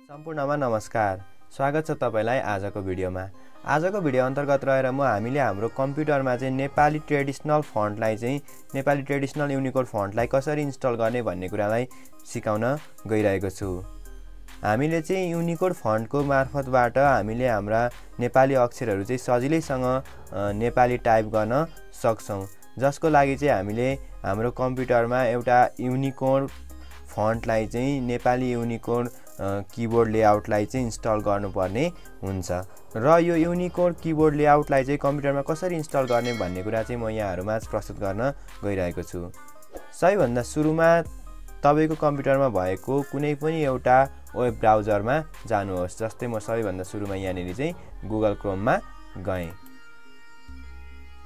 सम्पूर्णमा नमस्कार। स्वागत छ तपाईलाई आजको भिडियोमा। आजको भिडियो अन्तर्गत रहेर हामीले हाम्रो कम्प्युटरमा चाहिँ नेपाली ट्रेडिसनल फन्टलाई चाहिँ नेपाली ट्रेडिसनल युनिकोड फन्टलाई कसरी इन्स्टल गर्ने भन्ने कुरालाई सिकाउन गइरहेको छु। हामीले चाहिँ युनिकोड फन्टको मार्फतबाट हामीले हाम्रा नेपाली अक्षरहरू चाहिँ सजिलैसँग नेपाली टाइप गर्न सक्छौं, जसको लागि चाहिँ हामीले हाम्रो कम्प्युटरमा एउटा युनिकोड फन्टलाई चाहिँ नेपाली युनिकोड कीबोर्ड लेआउटलाई चाहिँ इन्स्टल गर्नुपर्ने हुन्छ र यो युनिकोड कीबोर्ड लेआउटलाई चाहिँ कम्प्युटरमा कसरी इन्स्टल गर्ने भन्ने कुरा चाहिँ म यहाँहरुमा प्रस्तुत गर्न गइरहेको छु। सबैभन्दा सुरुमा तपाईको कम्प्युटरमा भएको कुनै पनि एउटा वेब ब्राउजरमा जानुहोस्। जस्तै म सबैभन्दा सुरुमा यहाँनेरि चाहिँ गुगल क्रोममा गएँ।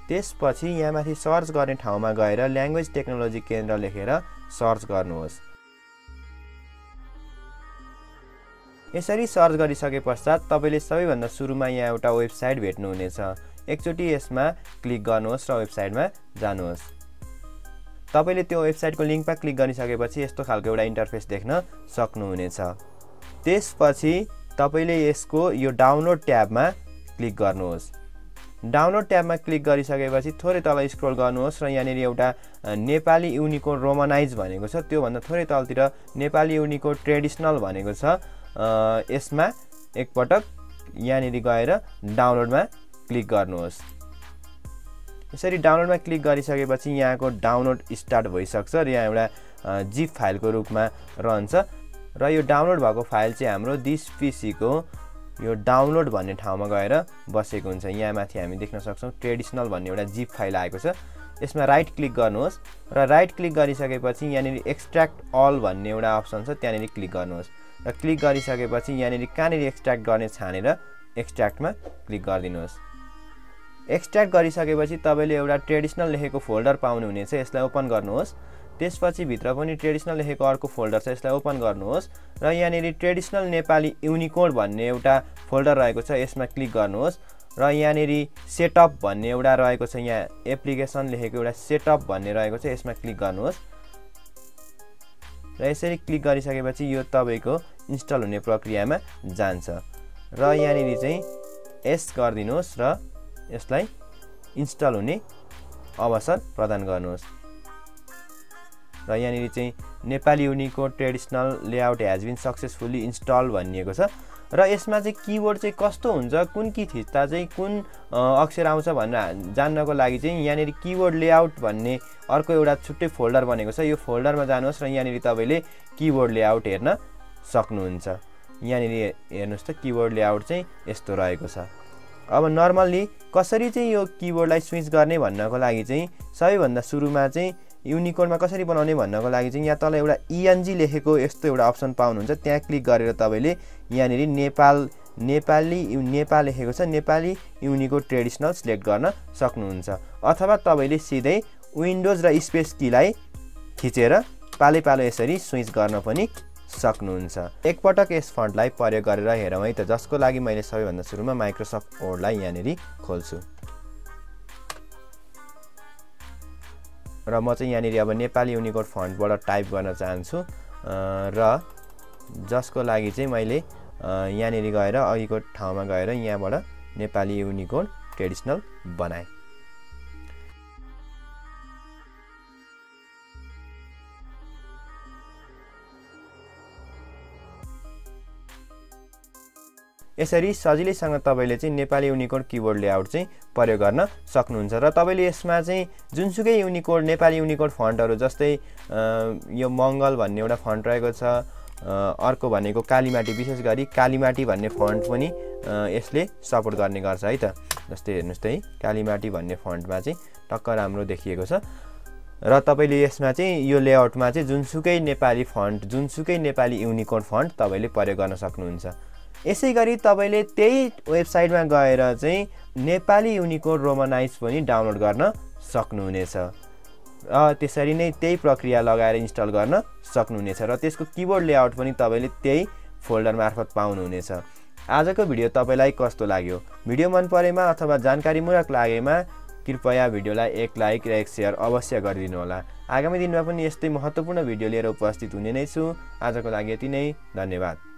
त्यसपछि यहाँ माथि सर्च गर्ने ठाउँमा गएर ल्याङ्ग्वेज टेक्नोलोजी केन्द्र लेखेर सर्च गर्नुहोस्। यसरी सर्च गरिसके पश्चात तपाईले सबैभन्दा सुरुमा यहाँ एउटा वेबसाइट भेट्नुहुनेछ। एकचोटी यसमा क्लिक गर्नुहोस् र वेबसाइटमा जानुहोस्। तपाईले त्यो वेबसाइटको लिंकमा क्लिक गरिसकेपछि यस्तो खालको एउटा इन्टरफेस देख्न सक्नुहुनेछ। त्यसपछि तपाईले यसको यो डाउनलोड ट्याबमा क्लिक गर्नुहोस्। डाउनलोड ट्याबमा क्लिक गरिसकेपछि थोरै तल स्क्रोल गर्नुहोस् र यहाँनेरि एउटा नेपाली युनिकोड रोमनाइज भनेको छ, त्यो भन्दा थोरै तलतिर नेपाली युनिकोड ट्रेडिसनल भनेको छ। यसमा एकपटक यहाँनेरि गएर डाउनलोडमा क्लिक गर्नुहोस्। यसरी डाउनलोडमा क्लिक गरिसकेपछि यहाँको डाउनलोड स्टार्ट भइसक्छ र यहाँ एउटा जिप फाइलको रूपमा रहन्छ र यो डाउनलोड भएको फाइल चाहिँ हाम्रो दिस पीसी को यो डाउनलोड भन्ने ठाउँमा गएर बसेको हुन्छ। यहाँ माथि हामी देख्न सक्छौं ट्रेडिसनल भन्ने एउटा जिप फाइल आएको छ। यसमा राइट क्लिक गर्नुहोस् र राइट क्लिक गरिसकेपछि यहाँनेरि एक्सट्र्याक्ट अल भन्ने एउटा अप्सन छ, त्यहाँनेरि क्लिक गर्नुहोस् र क्लिक गरिसकेपछि यहाँनेरि कहाँनेरि एक्सट्र्याक्ट गर्ने छानेर एक्सट्र्याक्टमा क्लिक गरिदिनुहोस्। एक्सट्र्याक्ट गरिसकेपछि तपाईले एउटा ट्रेडिसनल लेखेको फोल्डर पाउनुहुनेछ, यसलाई ओपन गर्नुहोस्। त्यसपछि भित्र पनि ट्रेडिसनल लेखेको अर्को फोल्डर छ, यसलाई ओपन गर्नुहोस् र यहाँनेरि ट्रेडिसनल नेपाली युनिकोड भन्ने एउटा फोल्डर रहेको छ, यसमा क्लिक गर्नुहोस् र यहाँनेरि सेटअप भन्ने एउटा रहेको छ, यहाँ एप्लिकेसन लेखेको एउटा सेटअप भन्ने रहेको छ, यसमा क्लिक गर्नुहोस् र यसरी क्लिक गरिसकेपछि यो तपाईको इन्स्टल हुने प्रक्रियामा जान्छ र यहाँनेरि चाहिँ यस गर्दिनुहोस् र यसलाई इन्स्टल हुने अवसर प्रदान गर्नुहोस् र यहाँनेरि चाहिँ Nepali unicode traditional layout has been successfully install भनिएको छ र यसमा चाहिँ कीबोर्ड चाहिँ कस्तो हुन्छ, कुन की थिच्दा चाहिँ कुन अक्षर आउँछ भनेर जान्नको लागि चाहिँ यहाँनेरि कीबोर्ड लेआउट भन्ने अर्को एउटा छुट्टै फोल्डर बनेको छ। यो फोल्डरमा जानुहोस् र यहाँनेरि तपाईले कीबोर्ड लेआउट हेर्न सक्नुहुन्छ। यहाँनेरि हेर्नुस् त कीबोर्ड लेआउट चाहिँ यस्तो रहेको छ। अब नर्मली कसरी चाहिँ यो कीबोर्डलाई स्विच गर्ने भन्नको लागि चाहिँ सबैभन्दा सुरुमा चाहिँ युनिकोडमा कसरी बनाउने भन्नको लागि चाहिँ यहाँ तल एउटा ईएनजी लेखेको यस्तो एउटा अप्सन पाउनुहुन्छ, त्यहाँ क्लिक गरेर तपाईले यहाँनेरि नेपाल लेखेको छ, नेपाली युनिकोड ट्रेडिसनल सिलेक्ट गर्न सक्नुहुन्छ। अथवा तपाईले सिधै विन्डोज र स्पेस कीलाई थिचेर पालै यसरी स्विच गर्न पनि सक्नुहुन्छ। एकपटक यस फन्टलाई प्रयोग गरेर हेरौँ है त, जसको लागि मैले सबैभन्दा सुरुमा माइक्रोसफ्ट वर्डलाई यहाँनेरि खोल्छु र म चाहिँ यहाँनेरि अब नेपाली युनिकोड फन्टबाट टाइप गर्न चाहन्छु र जसको लागि चाहिँ मैले यहाँनेरि गएर अघिको ठाउँमा गएर यहाँबाट नेपाली युनिकोड ट्रेडिसनल बनाएँ। यसरी सजिलैसँग तपाईले चाहिँ नेपाली युनिकोड कीबोर्ड लेआउट चाहिँ प्रयोग गर्न सक्नुहुन्छ र तपाईले यसमा चाहिँ जुनसुकै युनिकोड नेपाली युनिकोड फन्टहरु जस्तै यो मंगल भन्ने एउटा फन्ट रहेको छ, अर्को भनेको कालीमाटी, विशेष गरी कालीमाटी भन्ने फन्ट पनि यसले सपोर्ट गर्ने गर्छ है त। जस्तै हेर्नुस् त कालीमाटी भन्ने फन्टमा चाहिँ टक्क राम्रो देखिएको छ र तपाईले यसमा चाहिँ यो लेआउटमा चाहिँ जुनसुकै नेपाली फन्ट, जुनसुकै नेपाली युनिकोड फन्ट तपाईले प्रयोग गर्न सक्नुहुन्छ। यसैगरी तपाईले त्यही वेबसाइटमा गएर चाहिँ नेपाली युनिकोड रोमनाइज पनि डाउनलोड गर्न सक्नुहुनेछ र त्यसरी नै त्यही प्रक्रिया लगाएर इन्स्टल गर्न सक्नुहुनेछ र त्यसको कीबोर्ड लेआउट पनि तपाईले त्यही फोल्डर मार्फत पाउनुहुनेछ। आजको भिडियो तपाईलाई कस्तो लाग्यो? भिडियो मन परेमा अथवा जानकारीमूलक लागेमा कृपया भिडियोलाई एक लाइक र एक शेयर अवश्य गरिदिनु होला। आगामी दिनमा पनि यस्तै महत्त्वपूर्ण भिडियो लिएर उपस्थित हुने नै छु। आजको लागि यति नै, धन्यवाद।